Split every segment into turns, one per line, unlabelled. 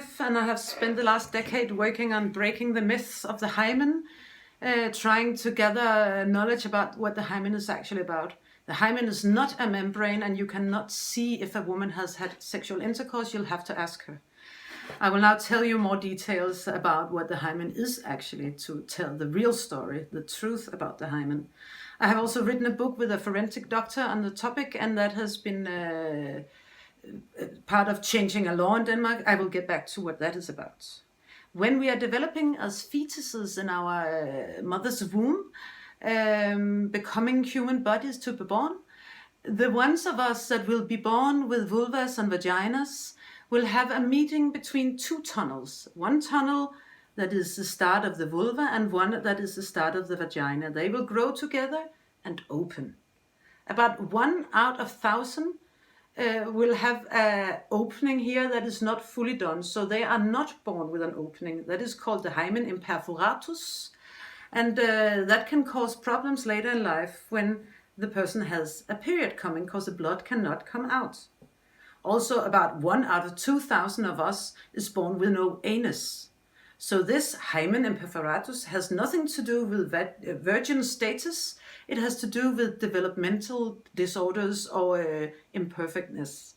midwife, and I have spent the last decade working on breaking the myths of the hymen, trying to gather knowledge about what the hymen is actually about. The hymen is not a membrane, and you cannot see if a woman has had sexual intercourse. You'll have to ask her. I will now tell you more details about what the hymen is actually, to tell the real story, the truth about the hymen. I have also written a book with a forensic doctor on the topic, and that has been part of changing a law in Denmark. I will get back to what that is about. When we are developing as fetuses in our mother's womb, becoming human bodies to be born, the ones of us that will be born with vulvas and vaginas will have a meeting between two tunnels. One tunnel that is the start of the vulva and one that is the start of the vagina. They will grow together and open. About 1 out of 1,000 will have an opening here that is not fully done. So they are not born with an opening. That is called the hymen imperforatus. And that can cause problems later in life when the person has a period coming, because the blood cannot come out. Also, about 1 out of 2,000 of us is born with no anus. So this hymen imperforatus has nothing to do with virgin status. It has to do with developmental disorders or imperfectness.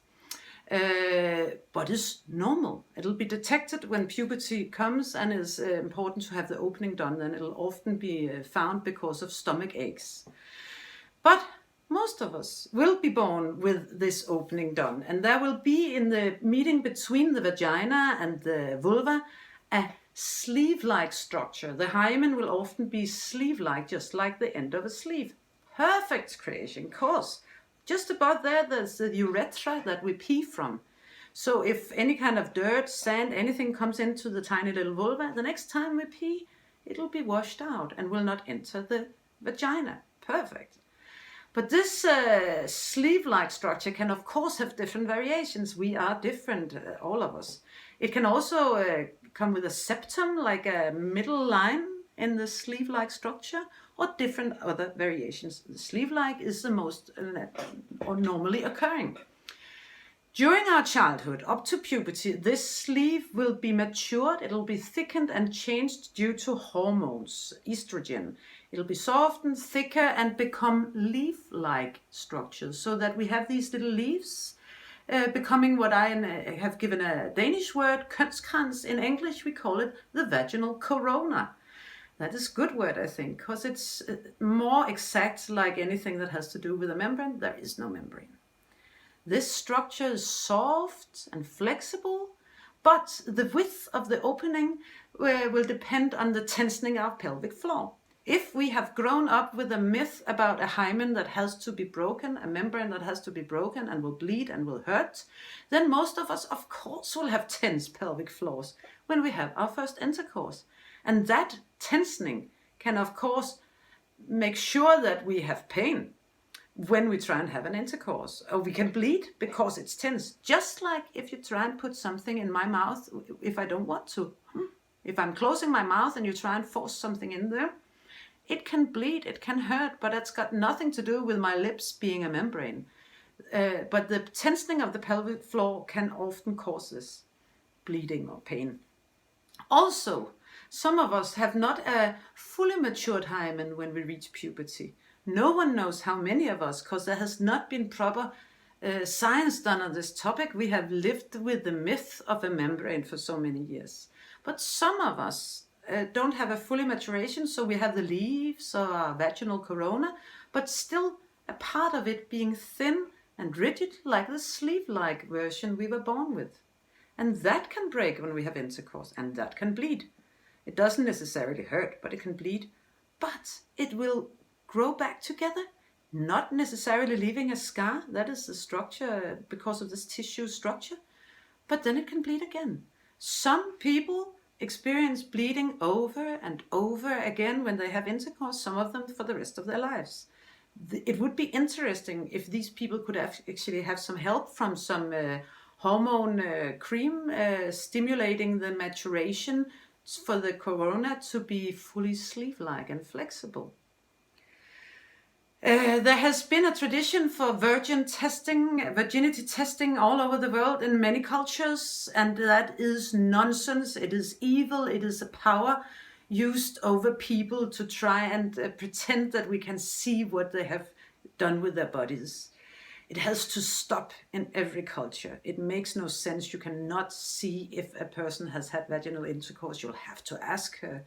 But it's normal. It'll be detected when puberty comes, and it's important to have the opening done. Then it'll often be found because of stomach aches. But most of us will be born with this opening done, and there will be, in the meeting between the vagina and the vulva, a sleeve-like structure. The hymen will often be sleeve-like, just like the end of a sleeve. Perfect creation, course. Just above there, there's the urethra that we pee from. So if any kind of dirt, sand, anything comes into the tiny little vulva, the next time we pee, it'll be washed out and will not enter the vagina. Perfect. But this sleeve-like structure can, of course, have different variations. We are different, all of us. It can also come with a septum, like a middle line in the sleeve-like structure, or different other variations. The sleeve-like is the most or normally occurring. During our childhood, up to puberty, this sleeve will be matured. It'll be thickened and changed due to hormones, estrogen. It'll be softened, thicker, and become leaf-like structures, so that we have these little leaves becoming what I have given a Danish word, kønskrans. In English, we call it the vaginal corona. That is a good word, I think, because it's more exact, like anything that has to do with a membrane. There is no membrane. This structure is soft and flexible, but the width of the opening will depend on the tensioning of pelvic floor. If we have grown up with a myth about a hymen that has to be broken, a membrane that has to be broken and will bleed and will hurt, then most of us, of course, will have tense pelvic floors when we have our first intercourse. And that tensioning can, of course, make sure that we have pain when we try and have an intercourse. Or we can bleed because it's tense. Just like if you try and put something in my mouth if I don't want to. If I'm closing my mouth and you try and force something in there, it can bleed, it can hurt, but it's got nothing to do with my lips being a membrane. But the tensioning of the pelvic floor can often cause this bleeding or pain. Also, some of us have not a fully matured hymen when we reach puberty. No one knows how many of us, because there has not been proper science done on this topic. We have lived with the myth of a membrane for so many years. But some of us don't have a fully maturation, so we have the leaves or our vaginal corona, but still a part of it being thin and rigid, like the sleeve-like version we were born with. And that can break when we have intercourse, and that can bleed. It doesn't necessarily hurt, but it can bleed. But it will grow back together, not necessarily leaving a scar. That is the structure, because of this tissue structure. But then it can bleed again. Some people experience bleeding over and over again when they have intercourse, some of them for the rest of their lives. It would be interesting if these people could actually have some help from some hormone cream stimulating the maturation for the corona to be fully sleeve-like and flexible. There has been a tradition for virginity testing all over the world in many cultures, and that is nonsense. It is evil. It is a power used over people to try and pretend that we can see what they have done with their bodies. It has to stop in every culture. It makes no sense. You cannot see if a person has had vaginal intercourse. You'll have to ask her.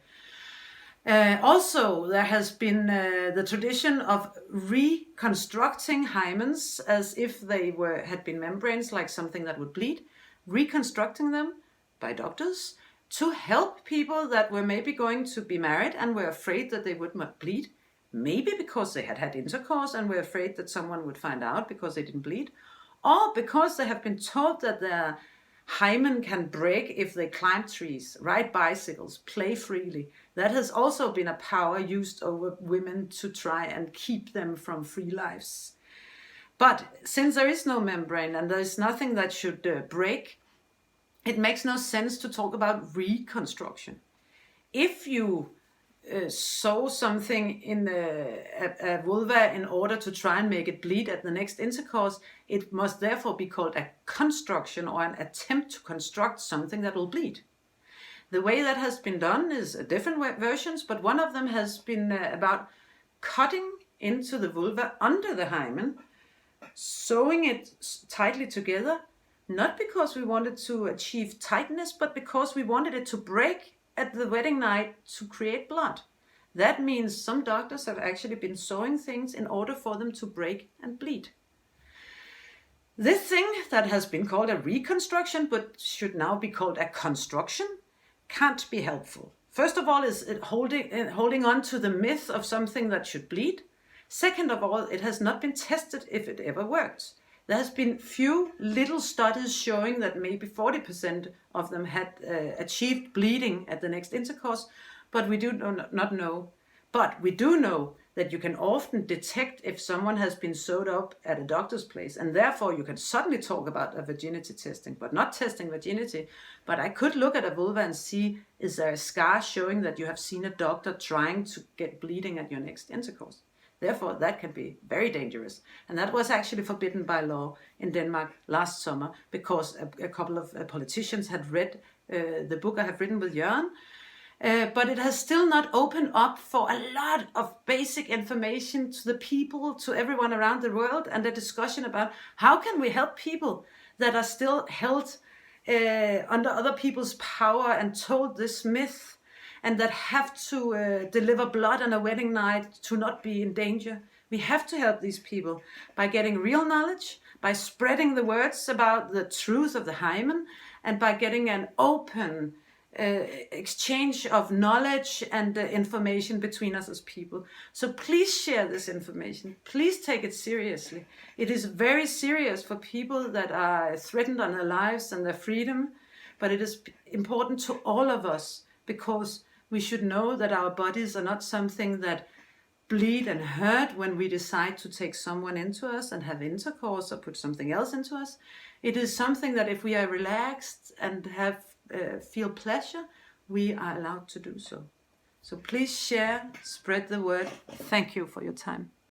Also, there has been the tradition of reconstructing hymens as if they had been membranes, like something that would bleed, reconstructing them by doctors to help people that were maybe going to be married and were afraid that they would not bleed, maybe because they had had intercourse and were afraid that someone would find out because they didn't bleed, or because they have been told that their hymen can break if they climb trees, ride bicycles, play freely. That has also been a power used over women to try and keep them from free lives. But since there is no membrane and there is nothing that should break, it makes no sense to talk about reconstruction. If you sew something in a vulva in order to try and make it bleed at the next intercourse, it must therefore be called a construction or an attempt to construct something that will bleed. The way that has been done is different versions, but one of them has been about cutting into the vulva under the hymen, sewing it tightly together, not because we wanted to achieve tightness, but because we wanted it to break at the wedding night to create blood. That means some doctors have actually been sewing things in order for them to break and bleed. This thing that has been called a reconstruction, but should now be called a construction, can't be helpful. First of all, is it holding on to the myth of something that should bleed. Second of all, it has not been tested if it ever works. There has been few little studies showing that maybe 40% of them had achieved bleeding at the next intercourse, but we do not know. But we do know that you can often detect if someone has been sewed up at a doctor's place, and therefore you can suddenly talk about a virginity testing, but not testing virginity. But I could look at a vulva and see, is there a scar showing that you have seen a doctor trying to get bleeding at your next intercourse? Therefore, that can be very dangerous. And that was actually forbidden by law in Denmark last summer because a couple of politicians had read the book I have written with Jørgen. But it has still not opened up for a lot of basic information to the people, to everyone around the world, and a discussion about how can we help people that are still held under other people's power and told this myth, and that have to deliver blood on a wedding night to not be in danger. We have to help these people by getting real knowledge, by spreading the words about the truth of the hymen, and by getting an open exchange of knowledge and information between us as people. So please share this information. Please take it seriously. It is very serious for people that are threatened on their lives and their freedom, but it is important to all of us because we should know that our bodies are not something that bleed and hurt when we decide to take someone into us and have intercourse or put something else into us. It is something that if we are relaxed and feel pleasure, we are allowed to do so. So please share, spread the word. Thank you for your time.